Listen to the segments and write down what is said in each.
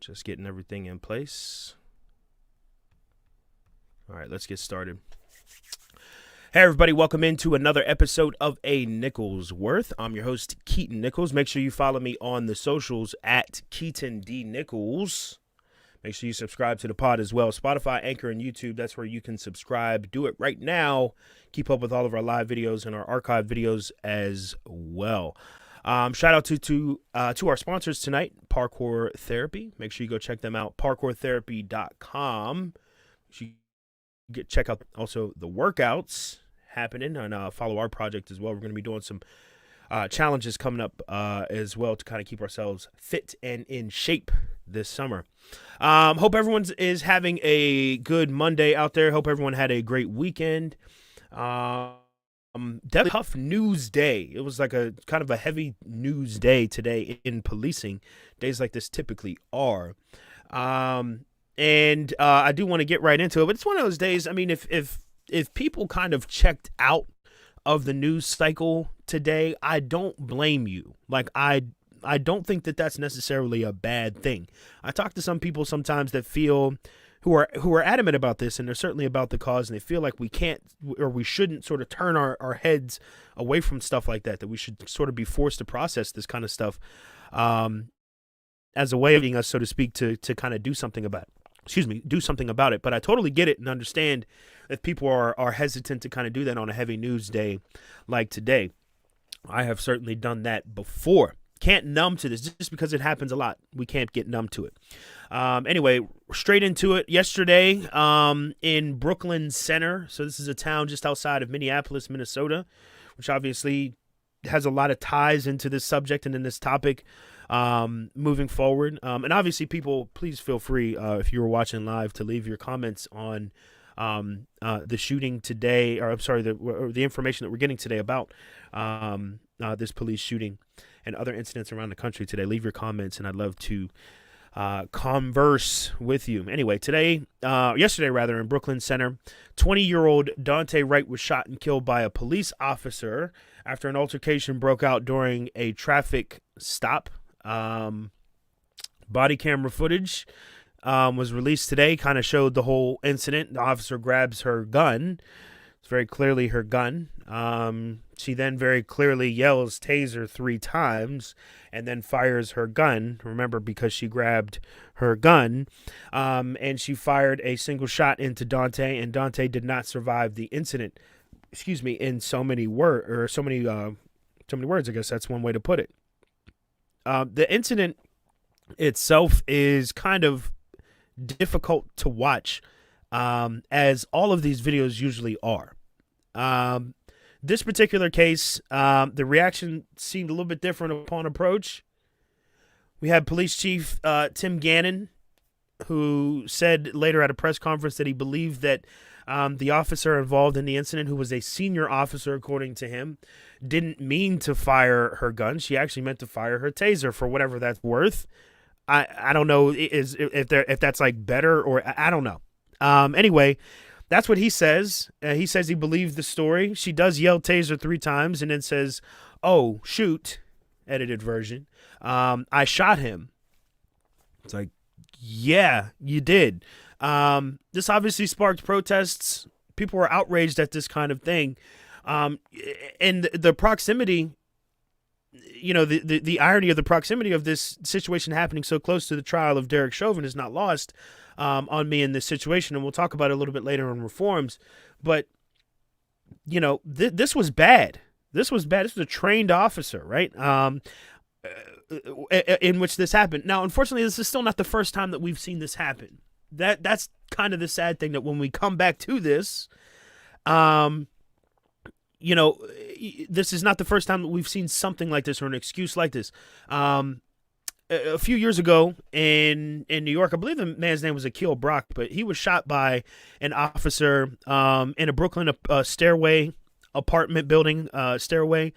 Just getting everything in place. All right, let's get started. Hey, everybody, welcome into another episode of A Nichols Worth. I'm your host, Keaton Nichols. Make sure you follow me on the socials at Keaton D. Nichols. Make sure you subscribe to the pod as well. Spotify, Anchor, and YouTube, that's where you can subscribe. Do it right now. Keep up with all of our live videos and our archive videos as well. Shout out to our sponsors tonight, Parkour Therapy. Make sure you go check them out, parkourtherapy.com. Check out also the workouts happening and follow our project as well. We're going to be doing some challenges coming up as well to kind of keep ourselves fit and in shape this summer. Hope everyone is having a good Monday out there. Hope everyone had a great weekend. Definitely tough news day. It was like a kind of a heavy news day today in policing. Days like this typically are. And I do want to get right into it, but it's one of those days. I mean, if people kind of checked out of the news cycle today, I don't blame you. Like, I don't think that that's necessarily a bad thing. I talk to some people sometimes that feel who are adamant about this, and they're certainly about the cause, and they feel like we can't or we shouldn't sort of turn our heads away from stuff like that we should sort of be forced to process this kind of stuff as a way of getting us, so to speak, to kind of do something about it. But I totally get it and understand if people are hesitant to kind of do that on a heavy news day like today. I have certainly done that before. Can't numb to this just because it happens a lot. We can't get numb to it. Anyway, straight into it. Yesterday in Brooklyn Center, so this is a town just outside of Minneapolis, Minnesota, which obviously has a lot of ties into this subject and in this topic moving forward. And obviously, people, please feel free, if you were watching live, to leave your comments on the shooting today, or I'm sorry, the information that we're getting today about this police shooting and other incidents around the country today. Leave your comments, and I'd love to converse with you. Anyway, yesterday, in Brooklyn Center, 20-year-old Dante Wright was shot and killed by a police officer after an altercation broke out during a traffic stop. Body camera footage was released today, kind of showed the whole incident. The officer grabs her gun. It's very clearly her gun. She then very clearly yells taser 3 times and then fires her gun. Remember, because she grabbed her gun, and she fired a single shot into Dante, and Dante did not survive the incident. In so many words, I guess that's one way to put it. The incident itself is kind of difficult to watch, as all of these videos usually are. This particular case, the reaction seemed a little bit different upon approach. We had Police Chief Tim Gannon, who said later at a press conference that he believed that the officer involved in the incident, who was a senior officer according to him, didn't mean to fire her gun. She actually meant to fire her taser, for whatever that's worth. I don't know if that's like better, or I don't know. Anyway, that's what he says. He says he believed the story. She does yell taser 3 times and then says, "Oh, shoot," edited version. "I shot him." It's like, yeah, you did. This obviously sparked protests. People were outraged at this kind of thing. And the proximity, the irony of the proximity of this situation happening so close to the trial of Derek Chauvin is not lost on me in this situation. And we'll talk about it a little bit later on reforms. But, this was bad. This was bad. This was a trained officer, right? In which this happened. Now, unfortunately, this is still not the first time that we've seen this happen. That's kind of the sad thing, that when we come back to this, this is not the first time that we've seen something like this, or an excuse like this. A few years ago in New York, I believe the man's name was Akil Brock, but he was shot by an officer in a Brooklyn apartment building stairway.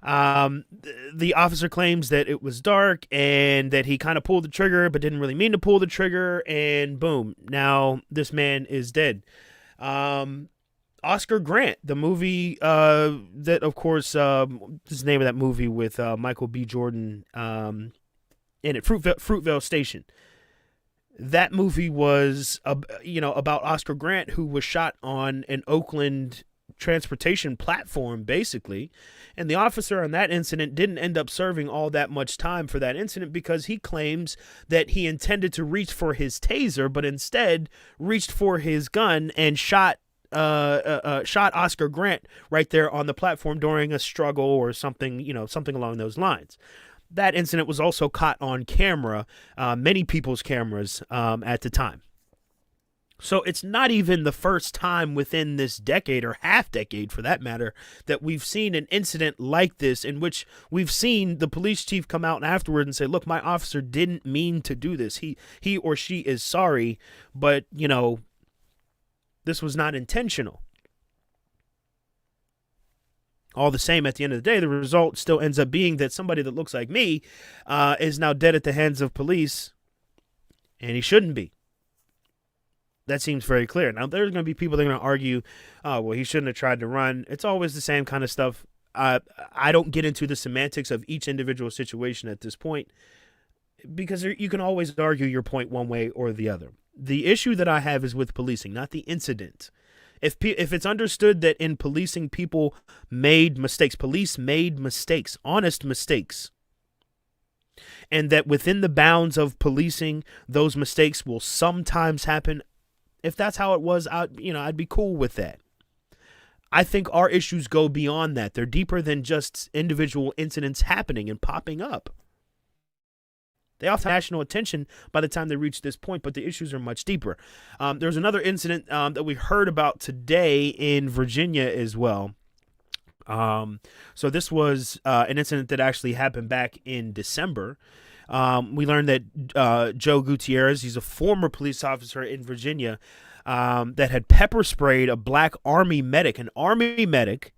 The officer claims that it was dark and that he kind of pulled the trigger but didn't really mean to pull the trigger, and boom, now this man is dead. Oscar Grant, the movie that, of course, this is the name of that movie with Michael B. Jordan in it, Fruitvale Station. That movie was, about Oscar Grant, who was shot on an Oakland transportation platform, basically. And the officer on that incident didn't end up serving all that much time for that incident because he claims that he intended to reach for his taser, but instead reached for his gun and shot Oscar Grant right there on the platform during a struggle or something, something along those lines. That incident was also caught on camera, many people's cameras at the time. So it's not even the first time within this decade, or half decade for that matter, that we've seen an incident like this in which we've seen the police chief come out afterward and say, look, my officer didn't mean to do this. He or she is sorry, but, this was not intentional. All the same, at the end of the day, the result still ends up being that somebody that looks like me is now dead at the hands of police, and he shouldn't be. That seems very clear. Now, there's going to be people that are going to argue, oh, well, he shouldn't have tried to run. It's always the same kind of stuff. I don't get into the semantics of each individual situation at this point because you can always argue your point one way or the other. The issue that I have is with policing, not the incident. If it's understood that in policing people made mistakes, police made mistakes, honest mistakes, and that within the bounds of policing, those mistakes will sometimes happen. If that's how it was, I'd be cool with that. I think our issues go beyond that. They're deeper than just individual incidents happening and popping up. They often have national attention by the time they reach this point, but the issues are much deeper. There's another incident that we heard about today in Virginia as well. So this was an incident that actually happened back in December. We learned that Joe Gutierrez, he's a former police officer in Virginia, that had pepper sprayed a black Army medic. An Army medic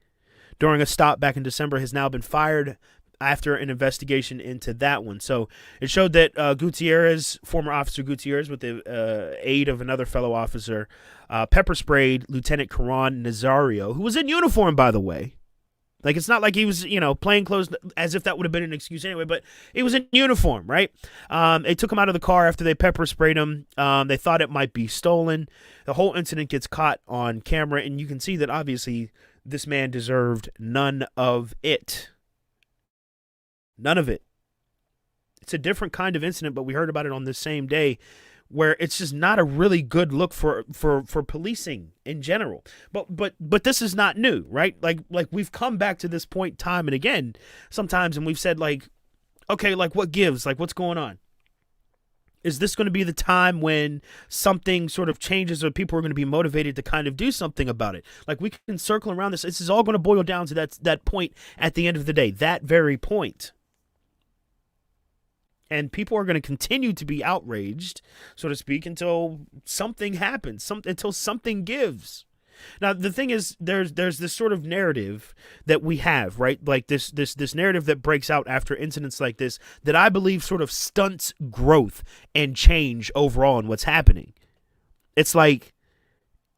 during a stop back in December has now been fired after an investigation into that one. So it showed that former officer Gutierrez, with the aid of another fellow officer, pepper sprayed Lieutenant Karan Nazario, who was in uniform, by the way. Like, it's not like he was, plain clothes, as if that would have been an excuse anyway, but he was in uniform, right? They took him out of the car after they pepper sprayed him. They thought it might be stolen. The whole incident gets caught on camera, and you can see that obviously this man deserved none of it. None of it. It's a different kind of incident, but we heard about it on this same day, where it's just not a really good look for policing in general. But this is not new, right? Like we've come back to this point time and again sometimes, and we've said, like, okay, like, what gives? Like, what's going on? Is this going to be the time when something sort of changes, or people are going to be motivated to kind of do something about it? Like, we can circle around this. This is all going to boil down to that point at the end of the day, that very point. And people are going to continue to be outraged, so to speak, until something happens, until something gives. Now, the thing is, there's this sort of narrative that we have, right? Like this narrative that breaks out after incidents like this that I believe sort of stunts growth and change overall in what's happening. It's like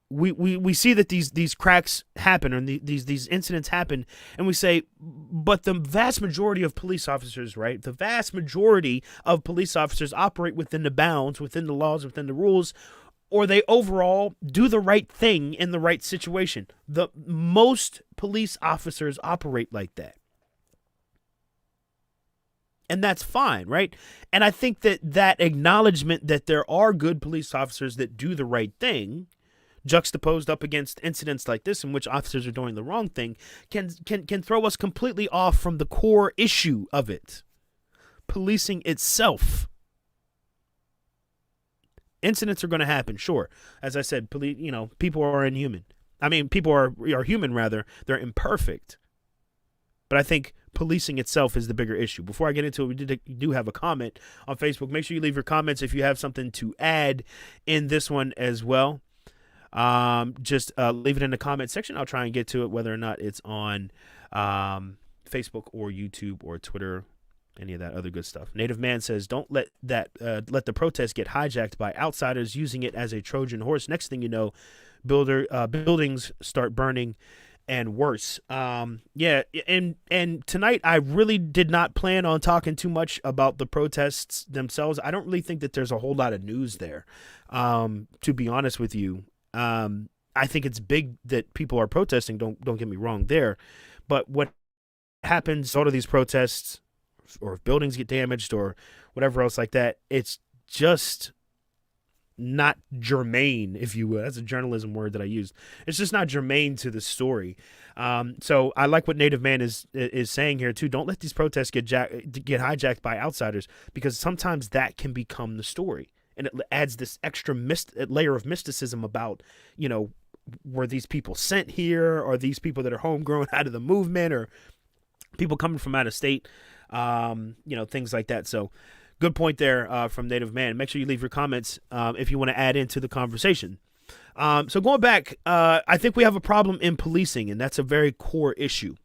we see that these cracks happen, or these incidents happen, and we say, but the vast majority of police officers, right? The vast majority of police officers operate within the bounds, within the laws, within the rules, or they overall do the right thing in the right situation. The most police officers operate like that. And that's fine, right? And I think that acknowledgement that there are good police officers that do the right thing, juxtaposed up against incidents like this in which officers are doing the wrong thing, can throw us completely off from the core issue of it. Policing itself. Incidents are going to happen, sure. As I said, people are inhuman. I mean, people are human, rather. They're imperfect. But I think policing itself is the bigger issue. Before I get into it, we do have a comment on Facebook. Make sure you leave your comments if you have something to add in this one as well. Just leave it in the comment section. I'll try and get to it, whether or not it's on Facebook or YouTube or Twitter, any of that other good stuff. Native Man says, don't let the protest get hijacked by outsiders using it as a Trojan horse. Next thing you know, buildings start burning and worse. Yeah, and tonight I really did not plan on talking too much about the protests themselves. I don't really think that there's a whole lot of news there, to be honest with you. I think it's big that people are protesting. Don't get me wrong there, but what happens out of these protests, or if buildings get damaged or whatever else like that, it's just not germane, if you will. That's a journalism word that I used. It's just not germane to the story. So I like what Native Man is saying here too. Don't let these protests get hijacked by outsiders, because sometimes that can become the story, and it adds this extra layer of mysticism about, were these people sent here, or these people that are homegrown out of the movement, or people coming from out of state, things like that. So good point there from Native Man. Make sure you leave your comments if you want to add into the conversation. So going back, I think we have a problem in policing, and that's a very core issue.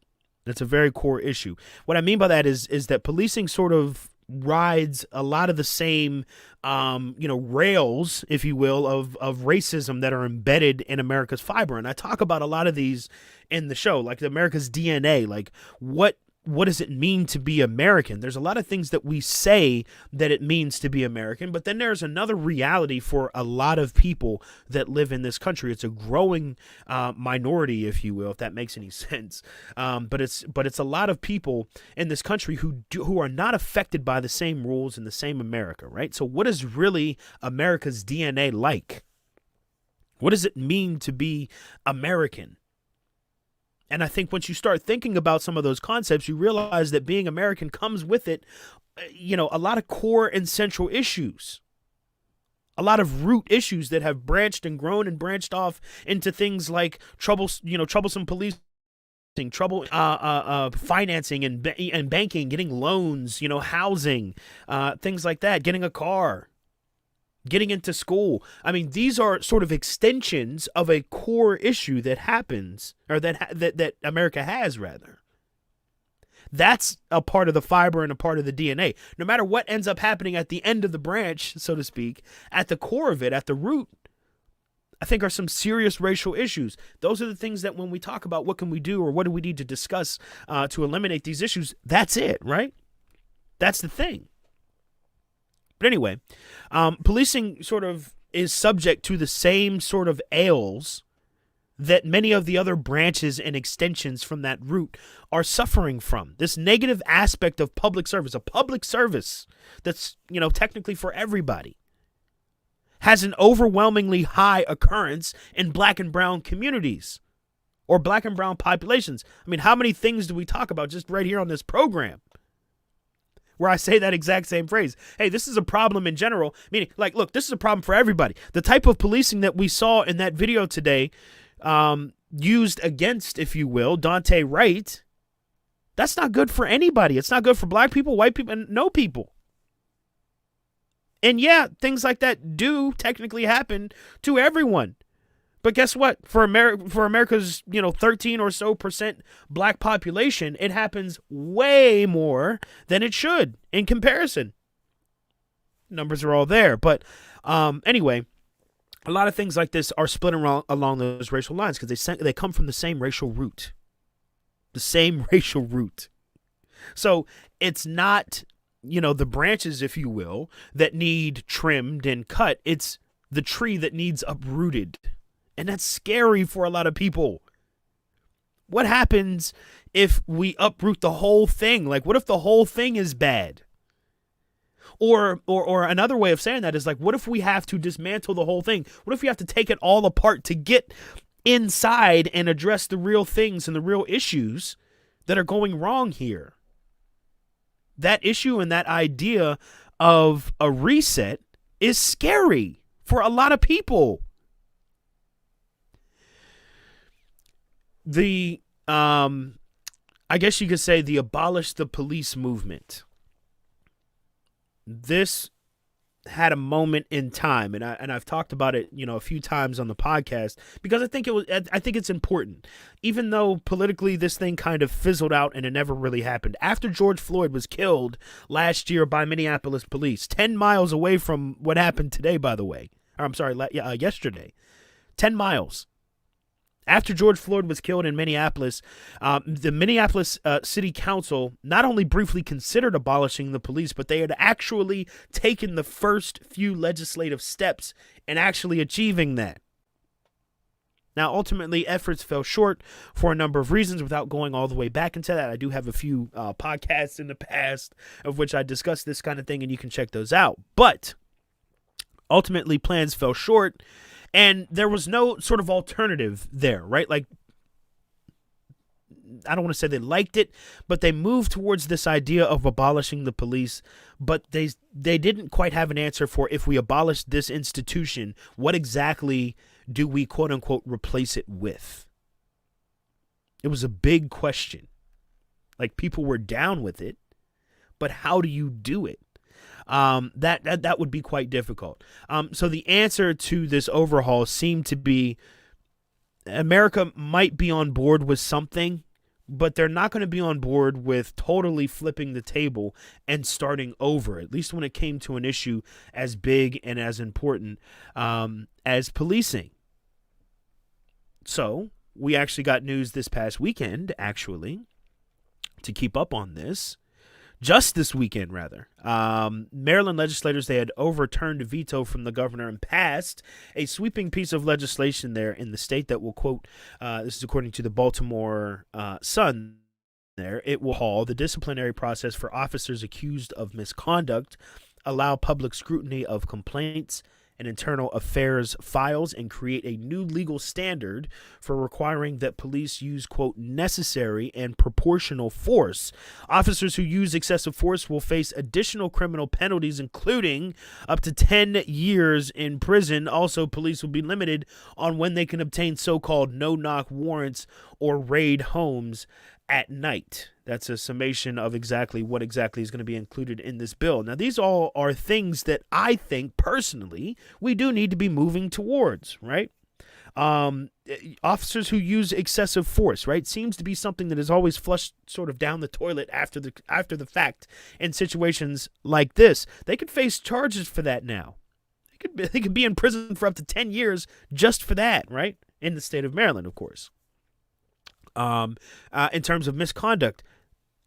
That's a very core issue. What I mean by that is that policing sort of rides a lot of the same, rails, if you will, of racism that are embedded in America's fiber. And I talk about a lot of these in the show, like America's DNA, like what does it mean to be American? There's a lot of things that we say that it means to be American, but then there's another reality for a lot of people that live in this country. It's a growing minority, if you will, if that makes any sense. But it's a lot of people in this country who are not affected by the same rules in the same America, right? So what is really America's DNA like? What does it mean to be American? And I think once you start thinking about some of those concepts, you realize that being American comes with it, a lot of core and central issues, a lot of root issues that have branched and grown and branched off into things like troublesome policing, financing and banking, getting loans, housing, things like that, getting a car, getting into school. I mean, these are sort of extensions of a core issue that happens, or that America has, rather. That's a part of the fiber and a part of the DNA. No matter what ends up happening at the end of the branch, so to speak, at the core of it, at the root, I think are some serious racial issues. Those are the things that when we talk about what can we do or what do we need to discuss to eliminate these issues, that's it, right? That's the thing. But anyway, policing sort of is subject to the same sort of ails that many of the other branches and extensions from that root are suffering from. This negative aspect of public service, a public service that's, technically for everybody, has an overwhelmingly high occurrence in black and brown communities or black and brown populations. I mean, how many things do we talk about just right here on this program where I say that exact same phrase? Hey, this is a problem in general. Meaning, look, this is a problem for everybody. The type of policing that we saw in that video today, used against, if you will, Dante Wright, that's not good for anybody. It's not good for black people, white people, and no people. And yeah, things like that do technically happen to everyone. But guess what? For America's, 13 or so % black population, it happens way more than it should in comparison. Numbers are all there. But anyway, a lot of things like this are split along those racial lines because they come from the same racial root. The same racial root. So it's not, the branches, if you will, that need trimmed and cut. It's the tree that needs uprooted. And that's scary for a lot of people. What happens if we uproot the whole thing? What if the whole thing is bad? Or another way of saying that is what if we have to dismantle the whole thing? What if we have to take it all apart to get inside and address the real things and the real issues that are going wrong here? That issue and that idea of a reset is scary for a lot of people. I guess you could say the abolish the police movement. This had a moment in time, and I've talked about it, a few times on the podcast because I think it's important, even though politically this thing kind of fizzled out and it never really happened. After George Floyd was killed last year by Minneapolis police, 10 miles away from what happened today, by the way, or I'm sorry, yesterday, 10 miles. After George Floyd was killed in Minneapolis, the Minneapolis City Council not only briefly considered abolishing the police, but they had actually taken the first few legislative steps in actually achieving that. Now, ultimately, efforts fell short for a number of reasons. Without going all the way back into that, I do have a few podcasts in the past of which I discussed this kind of thing, and you can check those out. But ultimately, plans fell short, and there was no sort of alternative there, right? Like, I don't want to say they liked it, but they moved towards this idea of abolishing the police, but they didn't quite have an answer for, if we abolish this institution, what exactly do we quote unquote replace it with? It was a big question. Like, people were down with it, but how do you do it? That would be quite difficult. So the answer to this overhaul seemed to be, America might be on board with something, but they're not going to be on board with totally flipping the table and starting over, at least when it came to an issue as big and as important as policing. So we actually got news this past weekend, actually, to keep up on this. Just this weekend, rather. Maryland legislators, they had overturned a veto from the governor and passed a sweeping piece of legislation there in the state that will, quote, this is according to the Baltimore Sun there, it will halt the disciplinary process for officers accused of misconduct, allow public scrutiny of complaints and internal affairs files, and create a new legal standard for requiring that police use, quote, necessary and proportional force. Officers who use excessive force will face additional criminal penalties, including up to 10 years in prison. Also, police will be limited on when they can obtain so-called no-knock warrants or raid homes at night. That's a summation of exactly what exactly is going to be included in this bill. Now, these all are things that I think personally we do need to be moving towards, right? Officers who use excessive force, right, seems to be something that is always flushed sort of down the toilet after the fact in situations like this. They could face charges for that now. They could be in prison for up to 10 years just for that, right? In the state of Maryland, of course. In terms of misconduct,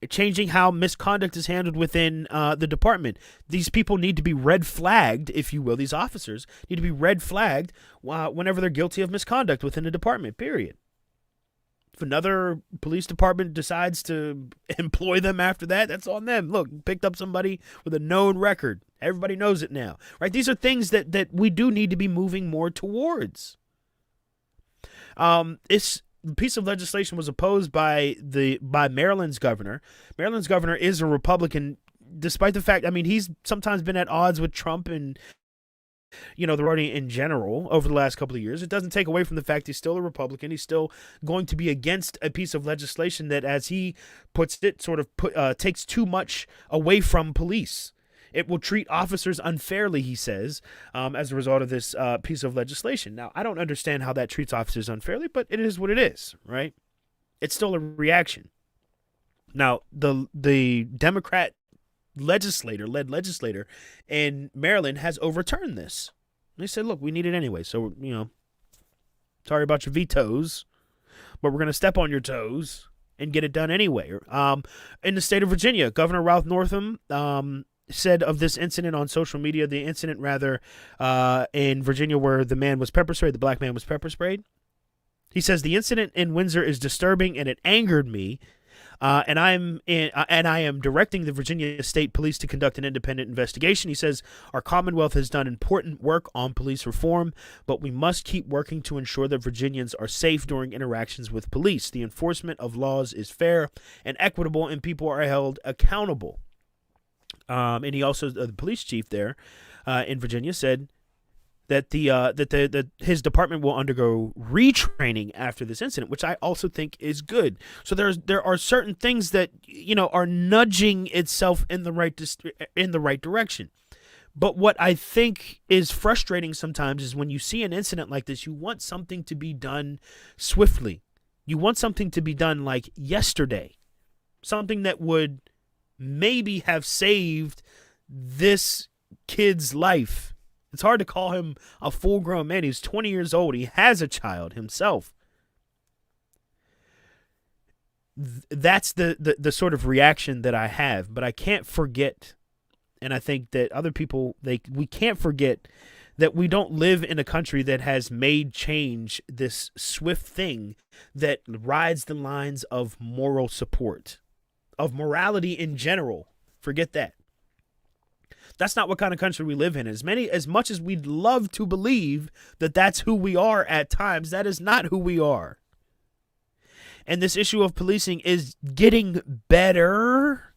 changing how misconduct is handled within the department. These people need to be red flagged, if you will. These officers need to be red flagged whenever they're guilty of misconduct within the department, period. If another police department decides to employ them after that, that's on them. Look, picked up somebody with a known record. Everybody knows it now, right? These are things that we do need to be moving more towards. The piece of legislation was opposed by Maryland's governor. Maryland's governor is a Republican, despite the fact, I mean, he's sometimes been at odds with Trump and, you know, the party in general over the last couple of years. It doesn't take away from the fact he's still a Republican. He's still going to be against a piece of legislation that, as he puts it, sort of takes too much away from police. It will treat officers unfairly, he says, as a result of this piece of legislation. Now, I don't understand how that treats officers unfairly, but it is what it is, right? It's still a reaction. Now, the Democrat led legislator in Maryland has overturned this. They said, look, we need it anyway, so, you know, sorry about your vetoes, but we're going to step on your toes and get it done anyway. In the state of Virginia, Governor Ralph Northam said of this incident on social media, the incident rather in Virginia where the black man was pepper sprayed. He says the incident in Windsor is disturbing and it angered me, and I am directing the Virginia State Police to conduct an independent investigation. He says our Commonwealth has done important work on police reform, but we must keep working to ensure that Virginians are safe during interactions with police. The enforcement of laws is fair and equitable, and people are held accountable. And he also, the police chief there in Virginia, said that that his department will undergo retraining after this incident, which I also think is good. So there are certain things that, you know, are nudging itself in the right direction. But what I think is frustrating sometimes is when you see an incident like this, you want something to be done swiftly. You want something to be done like yesterday, something that would maybe have saved this kid's life. It's hard to call him a full-grown man. He's 20 years old. He has a child himself. that's the sort of reaction that I have. But I can't forget, and I think that other people, we can't forget that we don't live in a country that has made change this swift thing that rides the lines of moral support, of morality in general. Forget that. That's not what kind of country we live in. As much as we'd love to believe that that's who we are at times, that is not who we are. And this issue of policing is getting better.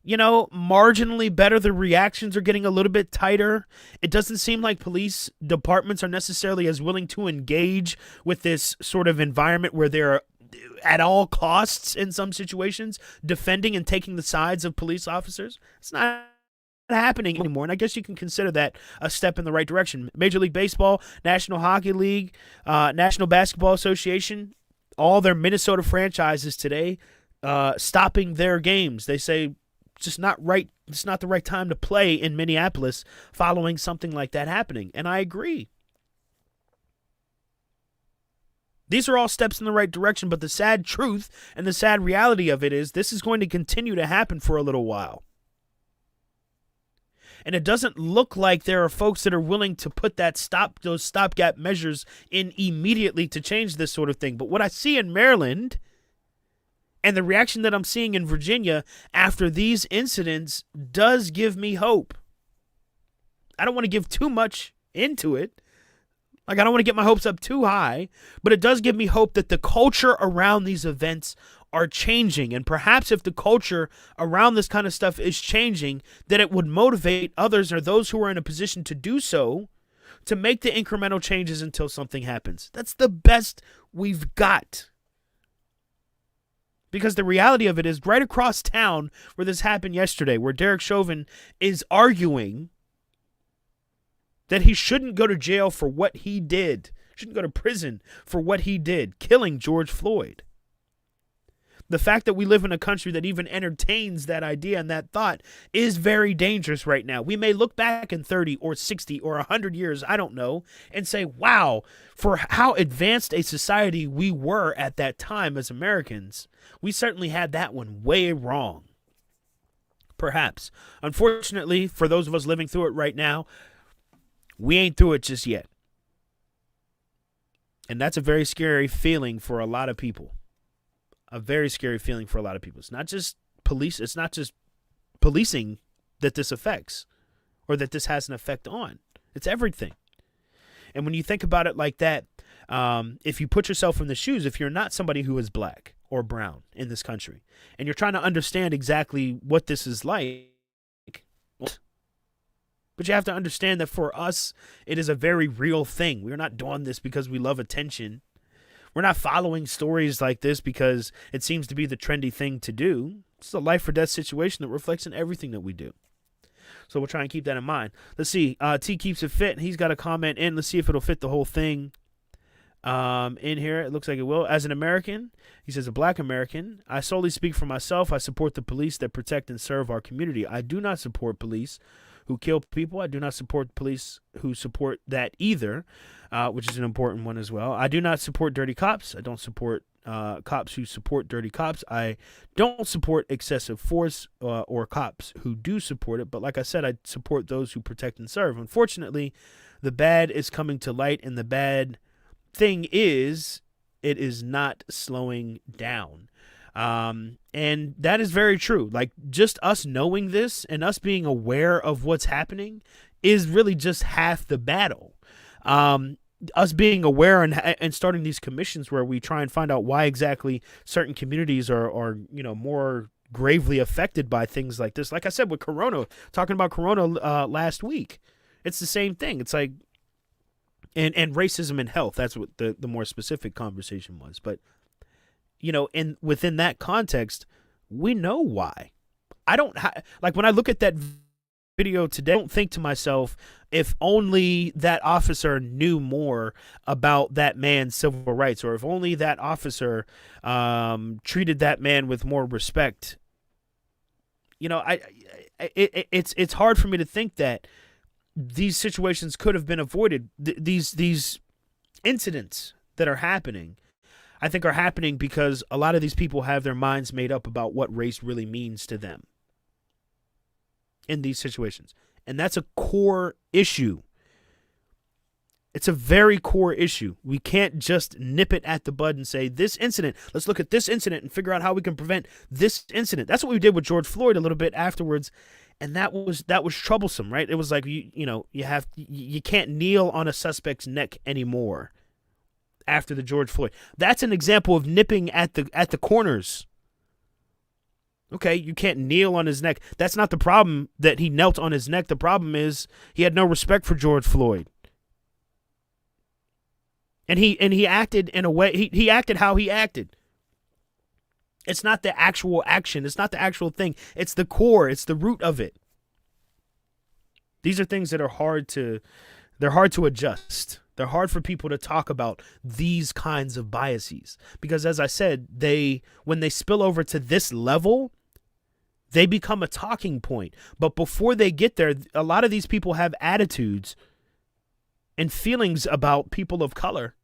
Marginally better. The reactions are getting a little bit tighter. It doesn't seem like police departments are necessarily as willing to engage with this sort of environment where they're at all costs, in some situations, defending and taking the sides of police officers. It's not happening anymore, and I guess you can consider that a step in the right direction. Major League Baseball, National Hockey League, National Basketball Association, all their Minnesota franchises today stopping their games. They say it's just not right. It's not the right time to play in Minneapolis following something like that happening, and I agree. These are all steps in the right direction, but the sad truth and the sad reality of it is this is going to continue to happen for a little while. And it doesn't look like there are folks that are willing to put those stopgap measures in immediately to change this sort of thing. But what I see in Maryland and the reaction that I'm seeing in Virginia after these incidents does give me hope. I don't want to give too much into it. I don't want to get my hopes up too high, but it does give me hope that the culture around these events are changing. And perhaps if the culture around this kind of stuff is changing, that it would motivate others or those who are in a position to do so to make the incremental changes until something happens. That's the best we've got. Because the reality of it is right across town where this happened yesterday, where Derek Chauvin is arguing that he shouldn't go to jail for what he did, shouldn't go to prison for what he did, killing George Floyd. The fact that we live in a country that even entertains that idea and that thought is very dangerous right now. We may look back in 30 or 60 or 100 years, I don't know, and say, wow, for how advanced a society we were at that time as Americans, we certainly had that one way wrong. Perhaps. Unfortunately, for those of us living through it right now, we ain't through it just yet. And that's a very scary feeling for a lot of people. A very scary feeling for a lot of people. It's not just policing that this affects or that this has an effect on. It's everything. And when you think about it like that, if you put yourself in the shoes, if you're not somebody who is black or brown in this country, and you're trying to understand exactly what this is like, but you have to understand that for us, it is a very real thing. We're not doing this because we love attention. We're not following stories like this because it seems to be the trendy thing to do. It's a life or death situation that reflects in everything that we do. So we'll try and keep that in mind. Let's see. T keeps it fit. He's got a comment in. Let's see if it'll fit the whole thing in here. It looks like it will. As an American, he says, a black American, I solely speak for myself. I support the police that protect and serve our community. I do not support police who kill people. I do not support police who support that either, which is an important one as well. I do not support dirty cops. I don't support cops who support dirty cops. I don't support excessive force or cops who do support it. But like I said, I support those who protect and serve. Unfortunately, the bad is coming to light, and the bad thing is it is not slowing down. And that is very true. Like, just us knowing this and us being aware of what's happening is really just half the battle. Us being aware and starting these commissions where we try and find out why exactly certain communities are more gravely affected by things like this. Like I said, with Corona, talking about Corona last week, it's the same thing. It's like, and racism and health. That's what the more specific conversation was. But within that context, we know why. I don't like when I look at that video today, I don't think to myself, if only that officer knew more about that man's civil rights, or if only that officer treated that man with more respect. It's hard for me to think that these situations could have been avoided. These incidents that are happening, I think are happening because a lot of these people have their minds made up about what race really means to them in these situations. And that's a core issue. It's a very core issue. We can't just nip it at the bud and say, this incident, let's look at this incident and figure out how we can prevent this incident. That's what we did with George Floyd a little bit afterwards. And that was troublesome, right? It was like, you can't kneel on a suspect's neck anymore after the George Floyd. That's an example of nipping at the corners. Okay, you can't kneel on his neck. That's not the problem that he knelt on his neck. The problem is he had no respect for George Floyd. And he acted in a way, he acted how he acted. It's not the actual action. It's not the actual thing. It's the core. It's the root of it. These are things that are hard to adjust. They're hard for people to talk about these kinds of biases. Because as I said, when they spill over to this level, they become a talking point. But before they get there, a lot of these people have attitudes and feelings about people of color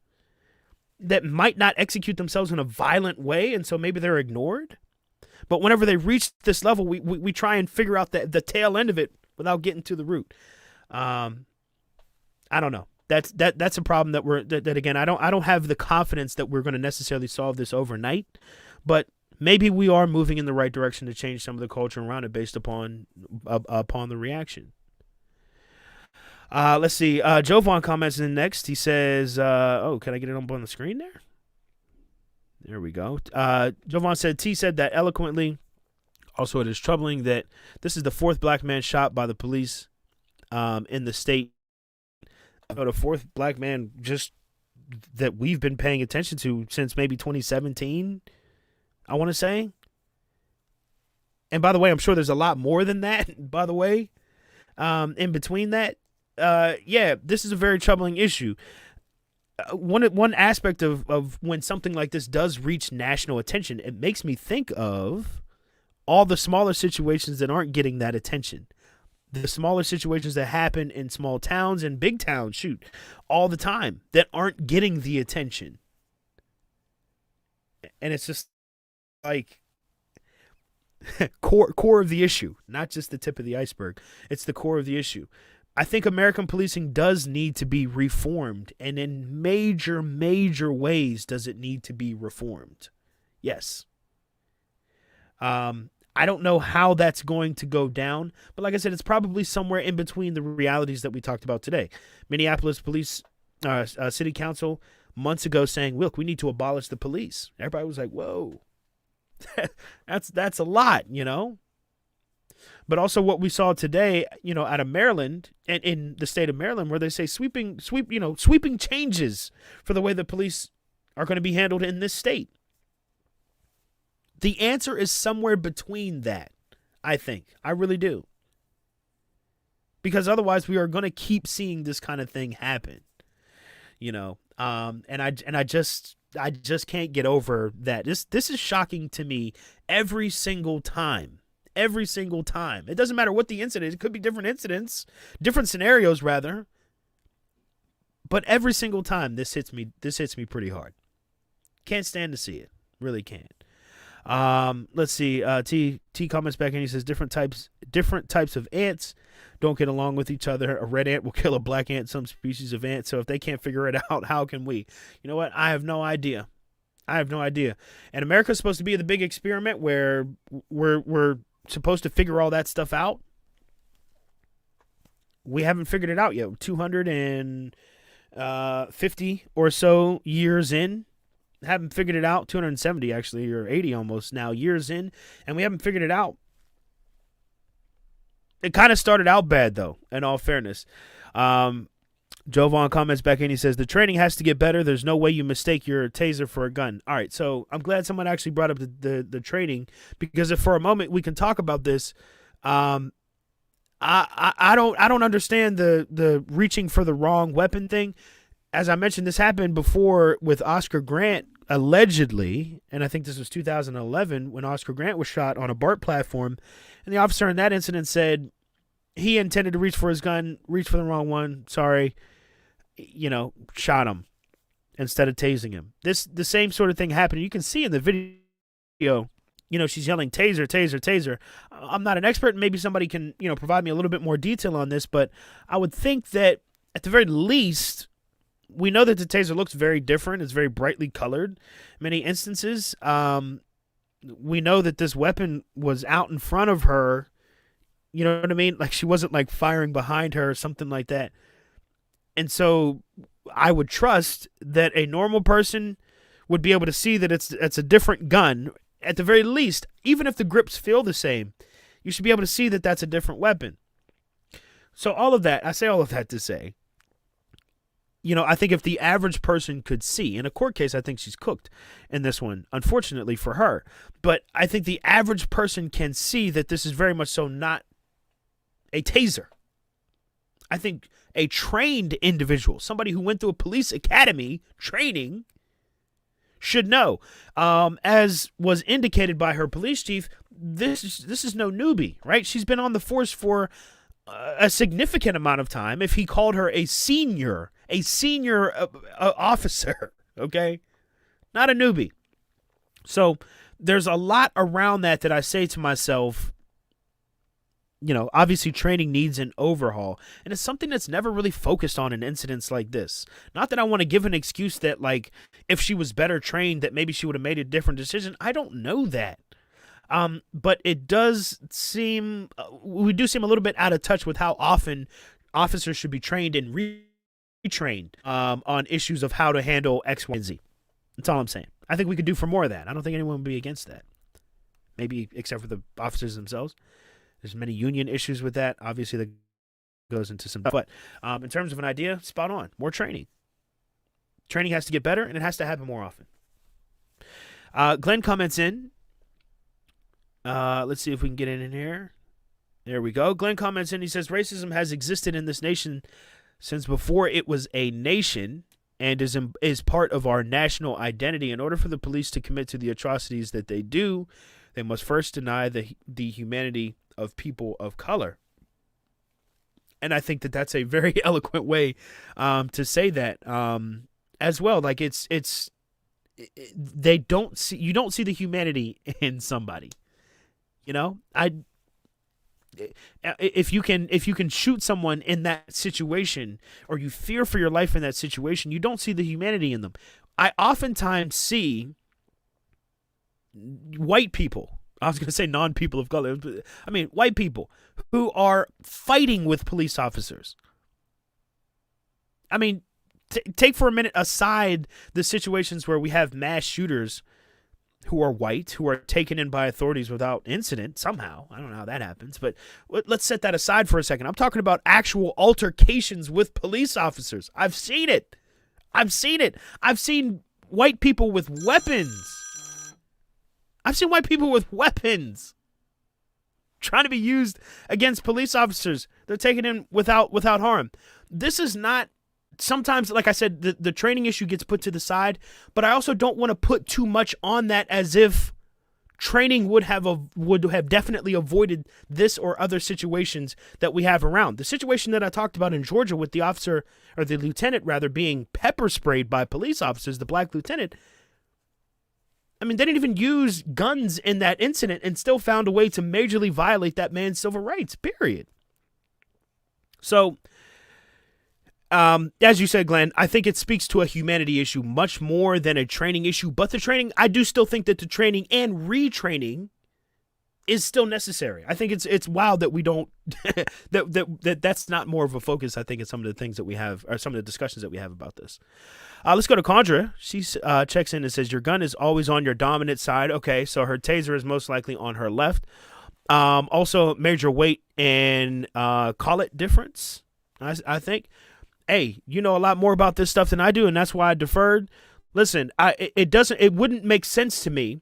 that might not execute themselves in a violent way, and so maybe they're ignored. But whenever they reach this level, we try and figure out the tail end of it without getting to the root. I don't know. That's a problem that again, I don't have the confidence that we're going to necessarily solve this overnight, but maybe we are moving in the right direction to change some of the culture around it based upon the reaction. Let's see. Chauvin comments in next. He says, can I get it up on the screen there? There we go. Chauvin said, T said that eloquently. Also, it is troubling that this is the fourth black man shot by the police in the state. The fourth black man just that we've been paying attention to since maybe 2017, I want to say. And by the way, I'm sure there's a lot more than that, by the way, in between that. This is a very troubling issue. One aspect of when something like this does reach national attention, it makes me think of all the smaller situations that aren't getting that attention. The smaller situations that happen in small towns and big towns, all the time, that aren't getting the attention. And it's just like core of the issue, not just the tip of the iceberg. It's the core of the issue. I think American policing does need to be reformed, and in major, major ways does it need to be reformed. Yes. I don't know how that's going to go down, but like I said, it's probably somewhere in between the realities that we talked about today. Minneapolis Police City Council months ago saying, look, we need to abolish the police. Everybody was like, whoa, that's a lot, But also what we saw today, out of Maryland and in the state of Maryland, where they say sweeping changes for the way the police are going to be handled in this state. The answer is somewhere between that, I think. I really do. Because otherwise we are going to keep seeing this kind of thing happen. And I just can't get over that. This is shocking to me every single time. Every single time. It doesn't matter what the incident is. It could be different incidents, different scenarios rather. But every single time this hits me pretty hard. Can't stand to see it. Really can't. Let's see. T comments back and he says different types of ants don't get along with each other. A red ant will kill a black ant, some species of ant. So if they can't figure it out, how can we? You know what? I have no idea. And America's supposed to be the big experiment where we're supposed to figure all that stuff out. We haven't figured it out yet. 250 or so years in. Haven't figured it out. 270 actually, or 80 almost now, years in, and we haven't figured it out. It kind of started out bad though, in all fairness. Chauvin comments back in. He says the training has to get better. There's no way you mistake your taser for a gun. All right, so I'm glad someone actually brought up the training, because if for a moment we can talk about this. I don't understand the reaching for the wrong weapon thing. As I mentioned, this happened before with Oscar Grant, allegedly, and I think this was 2011 when Oscar Grant was shot on a BART platform, and the officer in that incident said he intended to reach for his gun, reached for the wrong one, sorry, shot him. instead of tasing him. The same sort of thing happened. You can see in the video, she's yelling, taser, taser, taser. I'm not an expert. Maybe somebody can, provide me a little bit more detail on this, but I would think that at the very least, we know that the taser looks very different. It's very brightly colored in many instances. We know that this weapon was out in front of her. You know what I mean? Like, she wasn't like firing behind her or something like that. And so I would trust that a normal person would be able to see that it's a different gun. At the very least, even if the grips feel the same, you should be able to see that that's a different weapon. So I say all of that to say, I think if the average person could see, in a court case, I think she's cooked in this one, unfortunately for her. But I think the average person can see that this is very much so not a taser. I think a trained individual, somebody who went through a police academy training, should know. As was indicated by her police chief, this is no newbie, right? She's been on the force for a significant amount of time. If he called her a senior officer, okay? Not a newbie. So there's a lot around that I say to myself, obviously training needs an overhaul, and it's something that's never really focused on in incidents like this. Not that I want to give an excuse that, like, if she was better trained, that maybe she would have made a different decision. I don't know that. But it does seem, we do seem a little bit out of touch with how often officers should be trained and retrained on issues of how to handle X, Y, and Z. That's all I'm saying. I think we could do for more of that. I don't think anyone would be against that. Maybe except for the officers themselves. There's many union issues with that. Obviously, that goes into some. But in terms of an idea, spot on. More training. Training has to get better, and it has to happen more often. Glenn comments in. Let's see if we can get in here. There we go. Glenn comments in. He says, racism has existed in this nation since before it was a nation and is part of our national identity. In order for the police to commit to the atrocities that they do, they must first deny the humanity of people of color. And I think that that's a very eloquent way to say that as well. Like, they don't see, you don't see the humanity in somebody. If you can shoot someone in that situation, or you fear for your life in that situation, you don't see the humanity in them. I oftentimes see white people, I was going to say non-people of color, but I mean white people, who are fighting with police officers. I mean, take for a minute aside the situations where we have mass shooters who are white, who are taken in by authorities without incident somehow. I don't know how that happens, but let's set that aside for a second. I'm talking about actual altercations with police officers. I've seen it. I've seen white people with weapons. Trying to be used against police officers. They're taken in without harm. This is not. Sometimes, like I said, the training issue gets put to the side, but I also don't want to put too much on that, as if training would have definitely avoided this or other situations that we have around. The situation that I talked about in Georgia with the officer, or the lieutenant rather, being pepper sprayed by police officers, the black lieutenant. I mean, they didn't even use guns in that incident and still found a way to majorly violate that man's civil rights, period. So, as you said, Glenn, I think it speaks to a humanity issue much more than a training issue. But the training, I do still think that the training and retraining is still necessary. I think it's wild that we don't that's not more of a focus. I think in some of the things that we have, or some of the discussions that we have about this. Let's go to Condra. She checks in and says, your gun is always on your dominant side. Okay, so her taser is most likely on her left. Also, major weight and call it difference, I think. Hey, you know a lot more about this stuff than I do, and that's why I deferred. Listen, it wouldn't make sense to me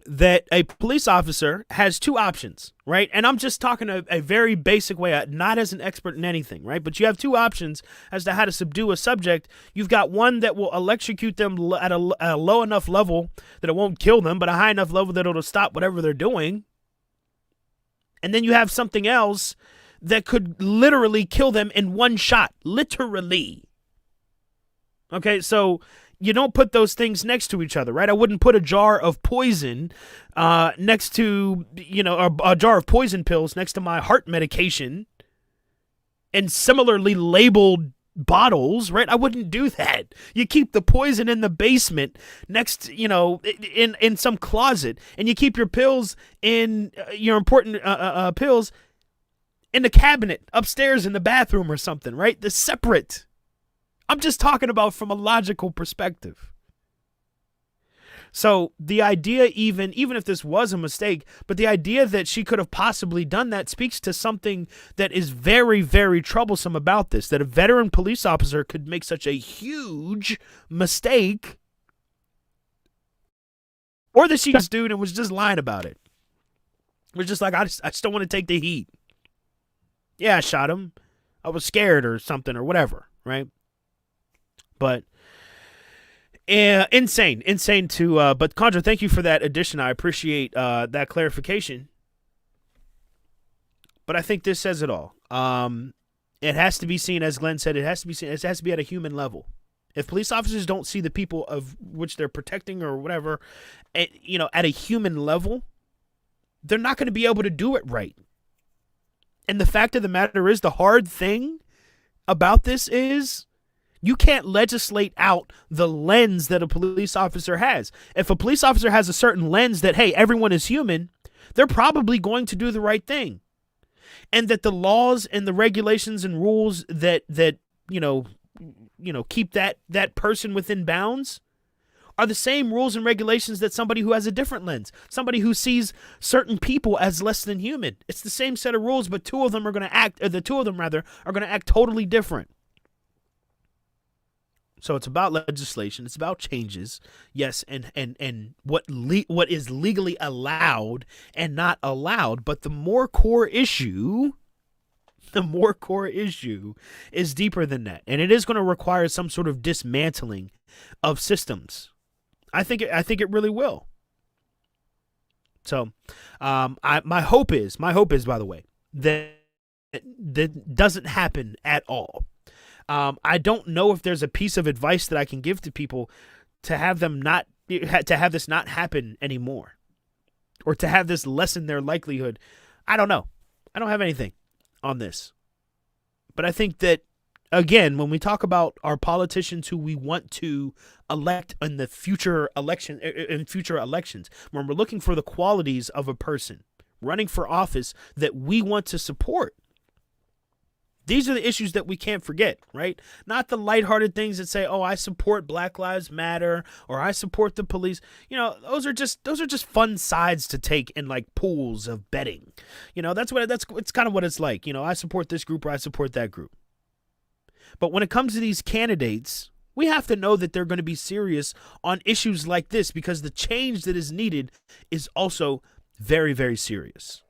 that a police officer has two options, right? And I'm just talking a very basic way, not as an expert in anything, right? But you have two options as to how to subdue a subject. You've got one that will electrocute them at a low enough level that it won't kill them, but a high enough level that it'll stop whatever they're doing. And then you have something else that could literally kill them in one shot. Literally. Okay, so you don't put those things next to each other, right? I wouldn't put a jar of poison next to, a jar of poison pills next to my heart medication and similarly labeled bottles, right? I wouldn't do that. You keep the poison in the basement next, in some closet, and you keep your pills in your important pills in the cabinet upstairs in the bathroom or something, right? They're separate. I'm just talking about from a logical perspective. So the idea, even if this was a mistake, but the idea that she could have possibly done that speaks to something that is very, very troublesome about this, that a veteran police officer could make such a huge mistake, or that she just dude and was just lying about it. It was just like, I just don't want to take the heat. Yeah, I shot him. I was scared or something or whatever, right? But insane to but Contra, thank you for that addition. I appreciate that clarification. But I think this says it all. It has to be seen, as Glenn said, it has to be at a human level. If police officers don't see the people of which they're protecting or whatever, at a human level, they're not going to be able to do it right. And the fact of the matter is, the hard thing about this is, you can't legislate out the lens that a police officer has. If a police officer has a certain lens that, hey, everyone is human, they're probably going to do the right thing. And that the laws and the regulations and rules that keep that person within bounds are the same rules and regulations that somebody who has a different lens, somebody who sees certain people as less than human. It's the same set of rules, but the two of them are going to act totally different. So it's about legislation. It's about changes, yes, and what is legally allowed and not allowed. But the more core issue is deeper than that, and it is going to require some sort of dismantling of systems. I think it really will. So, my hope is, by the way, that doesn't happen at all. I don't know if there's a piece of advice that I can give to people to have this not happen anymore, or to have this lessen their likelihood. I don't know. I don't have anything on this. But I think that, again, when we talk about our politicians who we want to elect in the future elections, when we're looking for the qualities of a person running for office that we want to support, these are the issues that we can't forget, right? Not the lighthearted things that say, "Oh, I support Black Lives Matter," or "I support the police." Those are just fun sides to take in like pools of betting. It's kind of what it's like. I support this group or I support that group. But when it comes to these candidates, we have to know that they're going to be serious on issues like this, because the change that is needed is also very, very serious.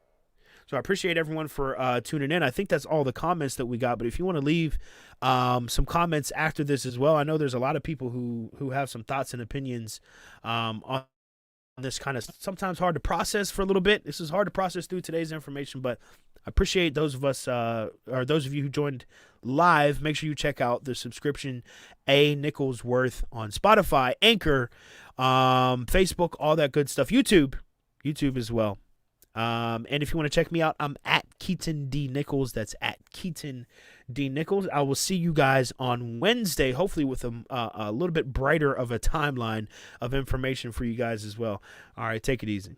So I appreciate everyone for tuning in. I think that's all the comments that we got. But if you want to leave some comments after this as well, I know there's a lot of people who have some thoughts and opinions on this kind of sometimes hard to process for a little bit. This is hard to process through today's information, but I appreciate those of us or those of you who joined live. Make sure you check out the subscription A Nichols Worth on Spotify, Anchor, Facebook, all that good stuff. YouTube as well. And if you want to check me out, I'm at Keaton D. Nichols. That's at Keaton D. Nichols. I will see you guys on Wednesday, hopefully with a little bit brighter of a timeline of information for you guys as well. All right, take it easy.